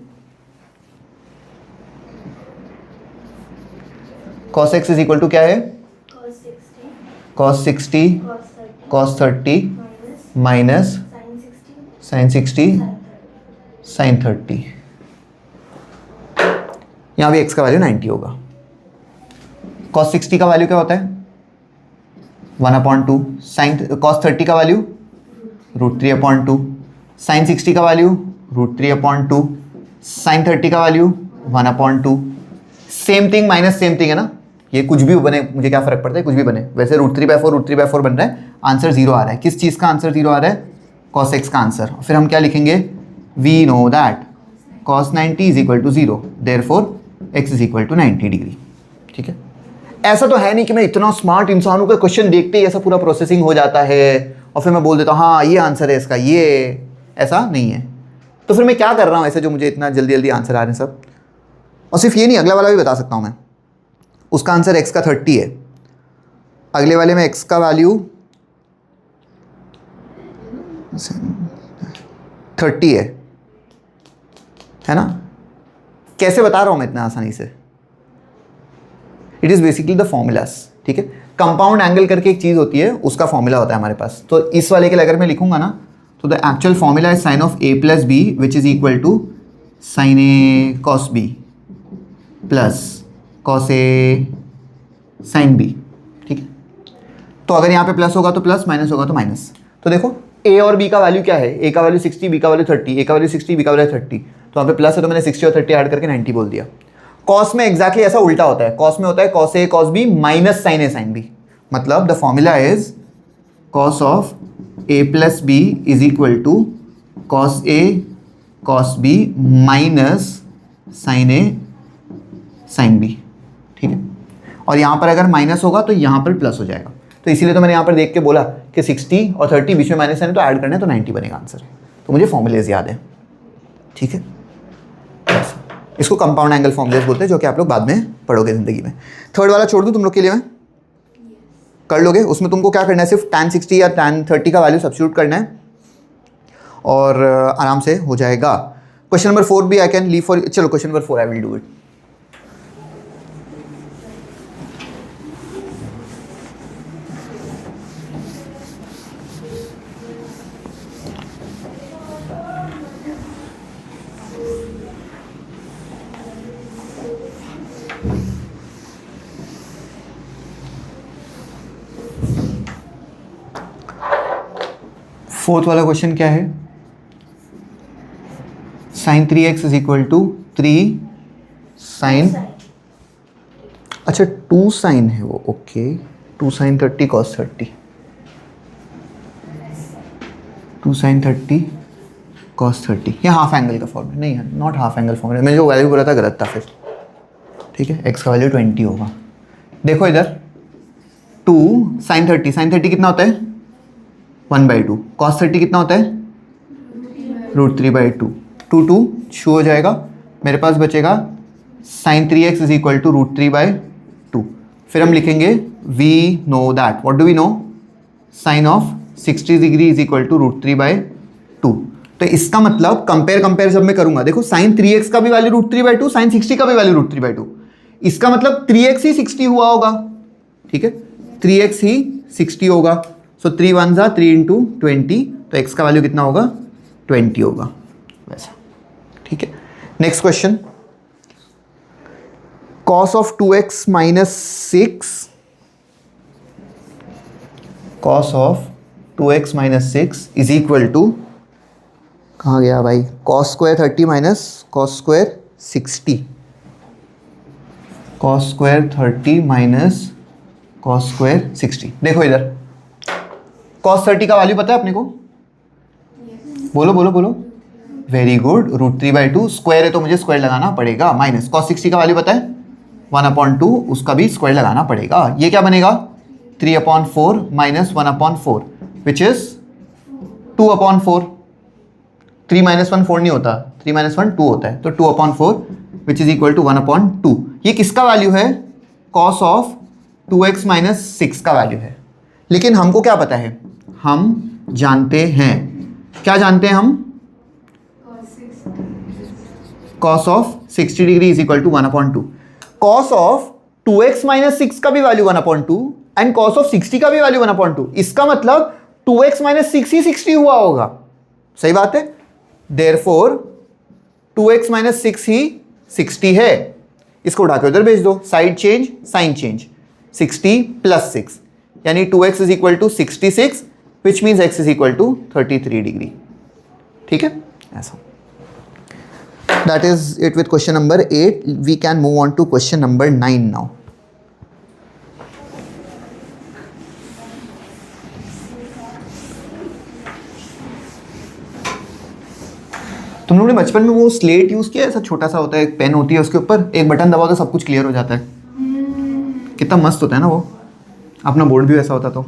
cos x is equal to क्या है, cos 60 cos 60 cos 30 cos 30 minus sin 60 sin 60 sin 30. यहाँ भी x का वैल्यू 90 होगा. cos 60 का वैल्यू क्या होता है, 1/2. sin cos 30 का वैल्यू √3/2. sin 60 का वैल्यू √3/2. sin 30 का value 1/2. Same thing minus same thing है ना, ये कुछ भी बने मुझे क्या फर्क पड़ता है, कुछ भी बने. वैसे √3/4 बन रहा है, आंसर 0 आ रहा है. किस चीज़ का आंसर 0 आ रहा है, cos x का आंसर. फिर हम क्या लिखेंगे, we know that cos 90 is equal to 0, therefore x is equal to 90 degree. ठीक है, ऐसा तो है नहीं कि मैं इतना स्मार्ट इंसान हूँ कि क्वेश्चन देखते ही ऐसा पूरा प्रोसेसिंग हो जाता है और फिर मैं बोल देता हूँ हाँ ये आंसर है इसका, ये ऐसा नहीं है. तो फिर मैं क्या कर रहा हूँ ऐसे जो मुझे इतना जल्दी जल्दी आंसर आ रहे हैं सब. और सिर्फ ये नहीं, अगला वाला भी बता सकता हूँ मैं. उसका आंसर x का 30 है, अगले वाले में x का वैल्यू 30 है ना. कैसे बता रहा हूँ मैं इतना आसानी से, it is basically the formulas. ठीक है, कंपाउंड एंगल करके एक चीज़ होती है, उसका फॉर्मूला होता है हमारे पास. तो इस वाले के लिए अगर मैं लिखूंगा ना, तो the actual formula is sine of a + b which is equal to sine a cos b plus cos a sin b. ठीक है, तो अगर यहाँ पे प्लस होगा तो प्लस, माइनस होगा तो माइनस. तो देखो a और b का वैल्यू क्या है, a का वैल्यू 60, b का वैल्यू 30, a का वैल्यू 60, b का वैल्यू 30. तो यहाँ पे प्लस है तो मैंने 60 और 30 ऐड करके 90 बोल दिया. कॉस में एग्जैक्टली ऐसा उल्टा होता है, कॉस में होता है cos a cos b minus sin a sin b. मतलब the formula is cos of a + b is equal to cos a cos b minus sin a sin b. ठीक है, और यहाँ पर अगर माइनस होगा तो यहाँ पर प्लस हो जाएगा. तो इसीलिए तो मैंने यहाँ पर देख के बोला कि 60 और 30 बीच में माइनस है तो ऐड करना है, तो 90 बनेगा आंसर. तो मुझे फॉर्मूलेज याद है. ठीक है, इसको कंपाउंड एंगल फॉर्मूलेज बोलते हैं, जो कि आप लोग बाद में पढ़ोगे ज़िंदगी में. थर्ड वाला छोड़ दूँ तुम लोग के लिए, मैं कर लोगे. उसमें तुमको क्या करना है, सिर्फ tan 60 या tan 30 का वैल्यू सब्स्टिट्यूट करना है. और आराम से हो जाएगा। क्वेश्चन नंबर 4 भी आई कैन लीव फॉर, चलो question number 4 I will do it. Fourth वाला क्वेश्चन क्या है? Sine 3x is equal to 3 sine, अच्छा 2 साइन है वो, okay 2 sine 30 cos 30, 2 sine 30 cos 30, ये हाफ एंगल का फॉर्मूला नहीं है, नॉट हाफ एंगल फॉर्मूला, मैंने जो वैल्यू बोला था गलत था फिर, ठीक है। x का वैल्यू 20 होगा। देखो इधर 2 साइन 30, साइन 30 कितना होता है 1/2, कॉस 30 कितना होता है √3/2, 2 शो हो जाएगा, मेरे पास बचेगा sign 3x is equal to √3/2। फिर हम लिखेंगे we know that, what do we know, sine of 60 degree is equal to √3/2। तो इसका मतलब कंपेयर जब मैं करूंगा, देखो साइन 3x का भी वैल्यू √3/2, साइन 60 का भी वैल्यू √3/2, इसका मतलब 3x ही 60 हुआ होगा, ठीक है 3x ही 60 होगा। सो 3 1 3 इंटू 20, तो x का वैल्यू कितना होगा 20 होगा वैसा, ठीक है। Next question, cos of 2x minus 6, cos of 2x minus 6 is equal to, कहाँ गया भाई, cos square 30 minus cos square 60, cos square 30 minus cos square 60। देखो इधर cos 30 का वैल्यू पता है अपने को, बोलो बोलो बोलो, वेरी गुड, √3/2, स्क्वायर है तो मुझे स्क्वायर लगाना पड़ेगा, माइनस cos 60 का वैल्यू पता है 1/2, उसका भी स्क्वायर लगाना पड़ेगा, ये क्या बनेगा 3/4 माइनस 1/4 विच इज 2/4, 3 - 1 4 नहीं होता, 3 - 1 2 होता है, तो 2/4 विच इज इक्वल टू 1/2। ये किसका वैल्यू है, cos ऑफ 2x माइनस 6 का वैल्यू है। लेकिन हमको क्या पता है, हम जानते हैं, क्या जानते हैं हम, cos of 60 degree is equal to 1/2, cos of 2x minus 6 का भी वैल्यू 1/2 एंड cos ऑफ 60 का भी वैल्यू 1/2, इसका मतलब 2x माइनस 6 ही 60 हुआ होगा, सही बात है। देयरफॉर 2x माइनस 6 ही 60 है, इसको उठा के उधर भेज दो, साइड चेंज साइन चेंज, 60 + 6 यानी 2x is equal to 66 which means x is equal to 33 degree, ठीक है ऐसा। That is it with question number 8। We can move on to question number 9 now. तुम लोगों ने बचपन में वो स्लेट यूज किया, ऐसा छोटा सा होता है, एक पेन होती है, उसके ऊपर एक बटन दबाओ तो सब कुछ क्लियर हो जाता है, कितना मस्त होता है ना वो, अपना बोर्ड भी वैसा होता तो।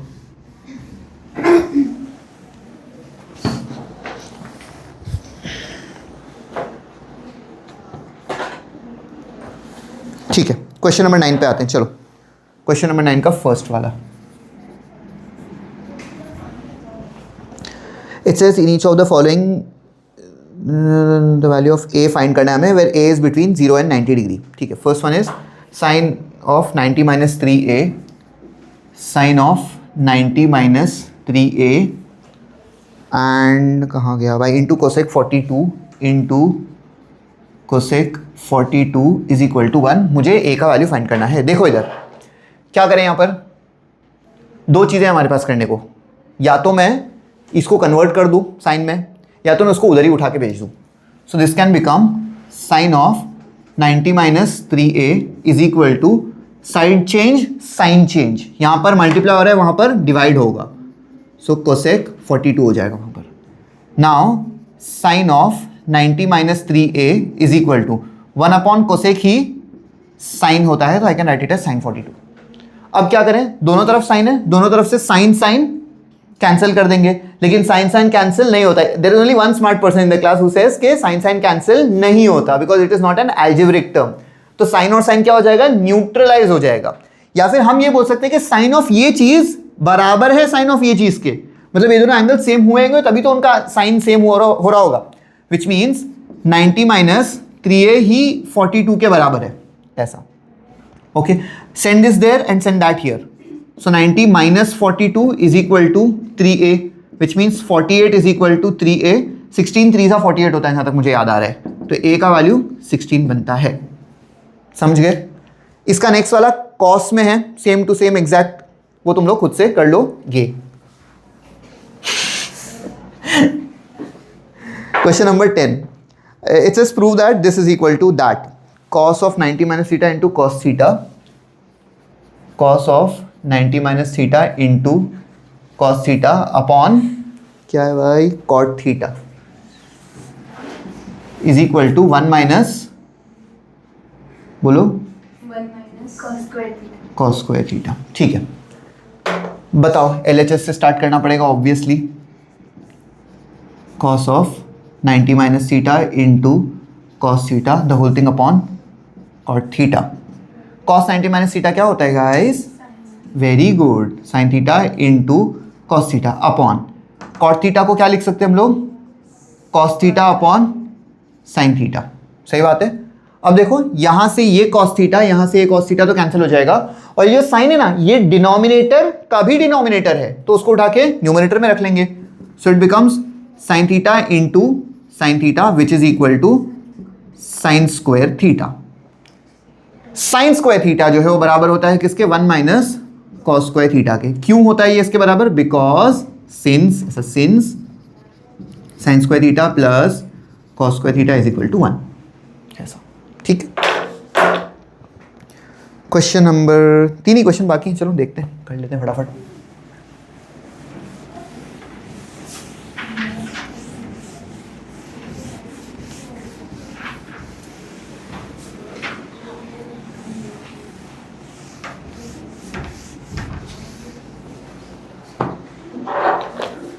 ठीक है, क्वेश्चन नंबर 9 पे आते हैं, चलो क्वेश्चन नंबर 9 का फर्स्ट वाला, it says in each of the following the value of a find करना है हमें, where a is between 0 and 90 degree, ठीक है। First one is sine of 90 - 3a, sine of 90 - 3a and कहाँ गया भाई, into cosec 42 into cosec 42 is equal to 1। मुझे a का वैल्यू फाइंड करना है। देखो इधर क्या करें, यहाँ पर दो चीज़ें हमारे पास करने को, या तो मैं इसको कन्वर्ट कर दूँ साइन में, या तो मैं उसको उधर ही उठा के भेज दूँ। So this can become sine of 90 - 3a is equal to side change sign change, यहाँ पर मल्टीप्लाई हो रहा है, वहाँ पर डिवाइड होगा, सो कोसेक 42 हो जाएगा वहाँ पर। Now sine of 90 - 3a is equal to 1 cosec ही साइन होता है, तो I can write it as sine 42। अब क्या करें, दोनों तरफ साइन है, दोनों तरफ से साइन साइन कैंसिल कर देंगे, लेकिन साइन साइन कैंसिल नहीं होता है। There is only one smart person in the class who says के साइन साइन कैंसिल नहीं होता, because it is not an algebraic term. तो साइन और साइन क्या हो जाएगा, न्यूट्रलाइज हो जाएगा। या फिर हम ये बोल सकते हैं कि साइन ऑफ ये चीज बराबर है साइन ऑफ ये चीज के, मतलब ये दोनों एंगल सेम हुए होंगे तभी तो उनका साइन सेम हो रहा होगा, विच मीन्स 90 माइनस 3a ही 42 के बराबर है, ऐसा. Okay, send this there and send that here. So 90 minus 42 is equal to 3a, which means 48 is equal to 3a. 16 3 सा 48 होता है जहाँ तक मुझे याद आ रहा है, तो a का वैल्यू 16 बनता है. समझ गए? इसका नेक्स्ट वाला कॉस में है, सेम टू सेम एग्जैक्ट, वो तुम लोग खुद से कर लोगे. Question number 10. It says prove that this is equal to that cos of 90 minus theta into cos theta, cos of 90 minus theta into cos theta upon क्या है भाई cot theta is equal to 1 minus, बोलो 1 minus cos square theta. cos square theta. ठीक है, बताओ. LHS से स्टार्ट करना पड़ेगा obviously. cos of 90 minus theta into cos theta the whole thing upon cot theta. cos 90 minus theta क्या होता है guys? Very good. sin theta into cos theta upon cot theta को क्या लिख सकते हैं हम लोग? cos theta upon sin theta. सही बात है. अब देखो यहां से ये cos theta, यहां से ये cos theta तो कैंसिल हो जाएगा, और ये sin है ना, ये डिनोमिनेटर का भी डिनोमिनेटर है, तो उसको उठा के न्यूमरेटर में रख लेंगे. सो it becomes sin theta into sin theta which is equal to sin square theta. sin square theta जो है वो बराबर होता है किसके? 1 माइनस cos square theta के. क्यों होता है ये इसके बराबर? Because since sin square theta plus cos square theta is equal to 1, ऐसा. ठीक है. क्वेश्चन नंबर 3 ही क्वेश्चन बाकी, चलो देखते हैं, कर लेते हैं फटाफट.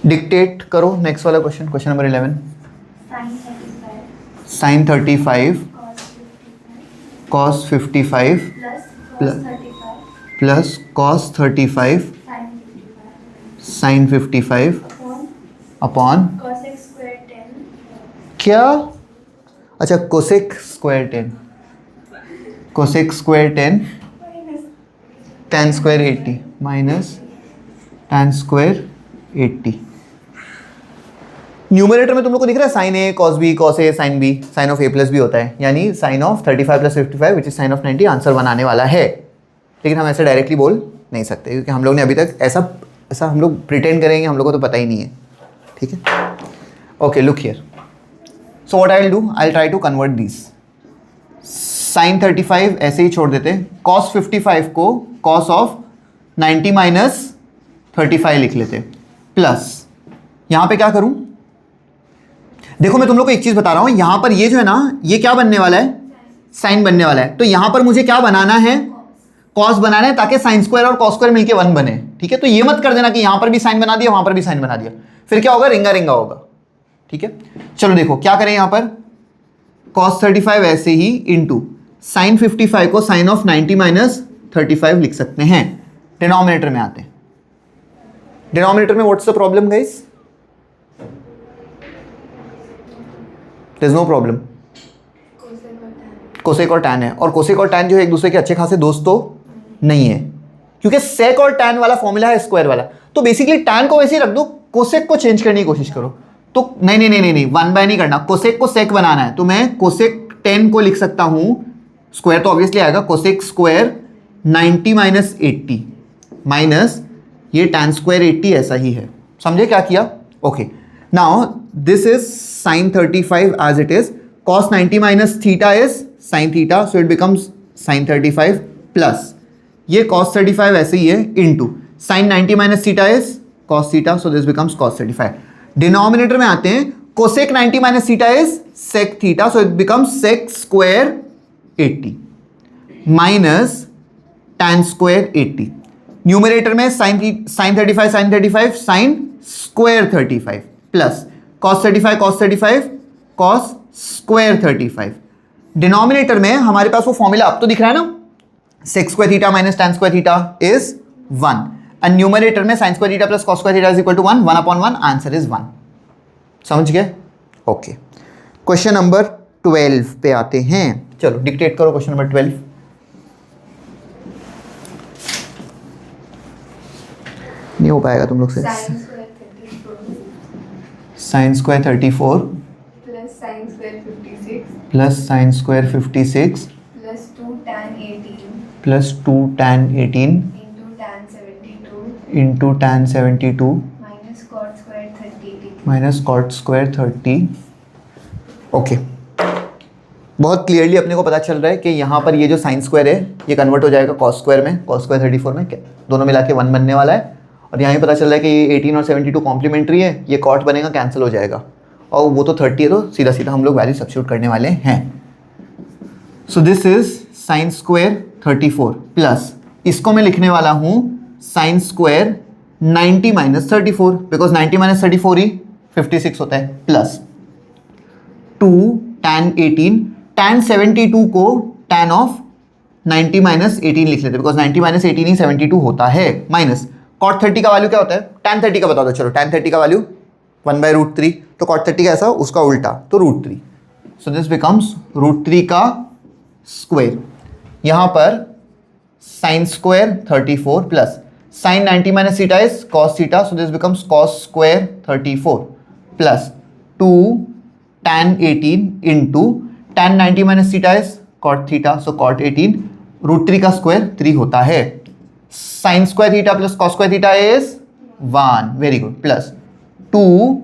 डिक्टेट करो नेक्स्ट वाला question. Question number 11. Sin 35 sin 35 cos 55 plus cos 35 plus cos 35 sin 55 sin 55 upon upon cosec square 10 क्या? अच्छा, cosec square 10, cosec square 10 minus tan square 80 minus tan square 80. Numerator में तुम लोग को दिख रहा है sine A cos B cos A sine B, sine of A plus B होता है, यानी sine of 35 plus 55 which is sine of 90. Answer 1 आने वाला है. लेकिन हम ऐसे डायरेक्टली बोल नहीं सकते क्योंकि हम लोग ने अभी तक ऐसा हम लोग प्रिटेंड करेंगे, हम लोग को तो पता ही नहीं है. ठीक है. Okay, look here. So what I will do, I will try to convert this. Sine 35 ऐसे ही छोड़ देते, कॉस 55 को कॉस ऑफ 90 माइनस 35 लिख लेते, प्लस यहां पे क्या करूं? देखो मैं तुम लोग को एक चीज बता रहा हूं, यहां पर ये जो है ना, ये क्या बनने वाला है? साइन बनने वाला है. तो यहां पर मुझे क्या बनाना है? कॉस बनाना है, ताकि साइन स्क्वायर और कॉस स्क्वायर मिलके 1 बने. ठीक है. तो ये मत कर देना कि यहां पर भी साइन बना दिया वहां पर भी साइन बना दिया, फिर क्या होगा? रिंगा रिंगा होगा. ठीक है. चलो देखो क्या करें, यहां पर कॉस 35 ऐसे ही इंटू साइन 55 को साइन ऑफ 90 माइनस 35 लिख सकते हैं. डिनोमिनेटर में आते हैं. डिनोमिनेटर में what's the problem guys? There is no problem. Cosec और टैन है, और कोसेक और टैन जो है एक दूसरे के अच्छे खासे दोस्त तो नहीं है, क्योंकि सेक और टैन वाला फॉर्मूला है स्क्वायर वाला. तो बेसिकली टैन को वैसे ही रख दो, कोसेक को चेंज करने की कोशिश करो. तो नहीं 1 बाय नहीं करना, कोसेक को सेक बनाना है. तो मैं कोसेक 10 को लिख सकता हूं, स्क्वायर तो ऑब्वियसली आएगा, कोसेक स्क्वायर 90 माइनस 80 माइनस ये टैन स्क्वायर 80 ऐसा ही है. समझे क्या किया? Okay. Now this is sine 35 as it is, cos 90 minus theta is sine theta, so it becomes sine 35 plus ये cos 35 ऐसे ही है into sine 90 minus theta is cos theta, so this becomes cos 35. Denominator में आते हैं, cosec 90 minus theta is sec theta, so it becomes sec square 80 minus tan square 80. Numerator में sine 35 sine square 35 plus cos 35 cos square 35. Denominator में हमारे पास वो फॉर्मूला अब तो दिख रहा है ना, sec square theta minus tan square theta is 1. And numerator में sine square theta plus cos square theta is equal to 1, 1/1, answer is 1। समझ गए? ओके, क्वेश्चन नंबर 12 पे आते हैं। चलो डिक्टेट करो क्वेश्चन नंबर 12। नहीं हो पाएगा तुम लोग से। Sine square 34 sine square 34 plus sine square 56 plus sine square 56 plus 2 tan 18 plus 2 tan 18 into tan 72 into tan 72 minus cot square 30 minus cot square 30। Okay, बहुत क्लियरली अपने को पता चल रहा है कि यहाँ पर ये जो साइन स्क्वायर है ये कन्वर्ट हो जाएगा कॉस स्क्वायर में, कॉस स्क्वायर 34 में, दोनों मिला के 1 बनने वाला है। और यहाँ ही पता चल रहा है कि ये 18 और 72 कॉम्प्लीमेंट्री है, ये कॉट बनेगा, कैंसिल हो जाएगा, और वो तो 30 है, तो सीधा सीधा हम लोग वैल्यू सब्स्टिट्यूट करने वाले हैं। So this is sign square 34 plus, इसको मैं लिखने वाला हूँ sine square 90 minus 34, because 90 minus 34 ही 56 होता है, प्लस 2 tan 18, tan 72 को tan ऑफ 90 माइनस 18 लिख लेते, बिकॉज 90 माइनस 18 ही 72 होता है, माइनस cot 30 का वैल्यू क्या होता है, tan 30 का बता दो। चलो tan 30 का वैल्यू 1/√3, तो cot 30 का ऐसा उसका उल्टा, तो √3। सो दिस बिकम्स √3 का स्क्वायर। यहाँ पर sine square 34 plus sine 90 minus theta is cos theta, so this becomes cos square 34 plus 2 tan 18 into tan 90 minus theta is cot theta, so cot 18, √3 का स्क्वायर 3 होता है। Sine square theta plus cos square theta is 1, very good, plus 2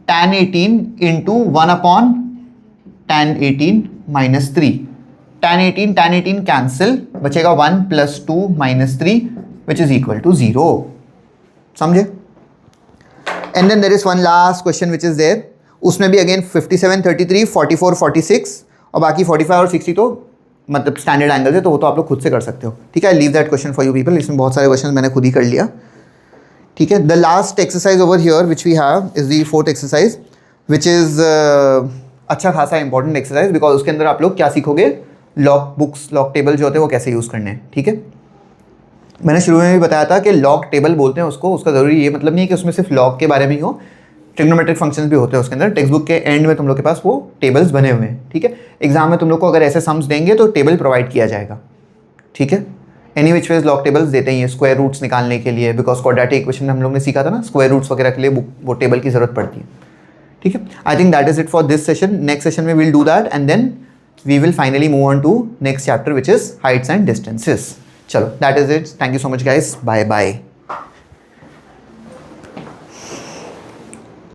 tan 18 into 1/tan 18 minus 3, tan 18 cancel, बचेगा 1 plus 2 minus 3 which is equal to 0। समझे? And then there is one last question which is there, उसमें भी अगेन 57, 33, 44, 46 और बाकी 45 और 60 तो मतलब स्टैंडर्ड एंगल है, तो वो तो आप लोग खुद से कर सकते हो। ठीक है, leave that question for you people. इसमें बहुत सारे क्वेश्चन मैंने खुद ही कर लिया। ठीक है, the last exercise over here which we have is the 4th exercise which is अच्छा खासा इंपॉर्टेंट एक्सरसाइज, बिकॉज उसके अंदर आप लोग क्या सीखोगे, लॉग बुक्स, लॉग टेबल जो होते हैं वो कैसे यूज़ करने हैं। ठीक है, मैंने शुरू में भी बताया था कि लॉग टेबल बोलते हैं उसको, उसका ज़रूरी ये मतलब नहीं है कि उसमें सिर्फ लॉग के बारे में ही हो, ट्रिग्नोमेट्रिक फंक्शंस भी होते हैं उसके अंदर। टेक्स्ट बुक के एंड में तुम लोग के पास वो टेबल्स बने हुए हैं। ठीक है, एग्जाम में तुम लोग को अगर ऐसे सम्स देंगे तो टेबल प्रोवाइड किया जाएगा। ठीक है, any which ways log tables देते ही हैं स्क्वायर रूट्स निकालने के लिए, बिकॉज क्वाड्रेटिक इक्वेशन में हम लोग ने सीखा था ना, स्क्वायर रूट्स वगैरह के लिए वो टेबल की जरूरत पड़ती है। ठीक है, I think that is it for this session. Next session में will do that and then we will finally move on to next chapter which is heights and distances. चलो, that is it. Thank you so much guys, bye bye.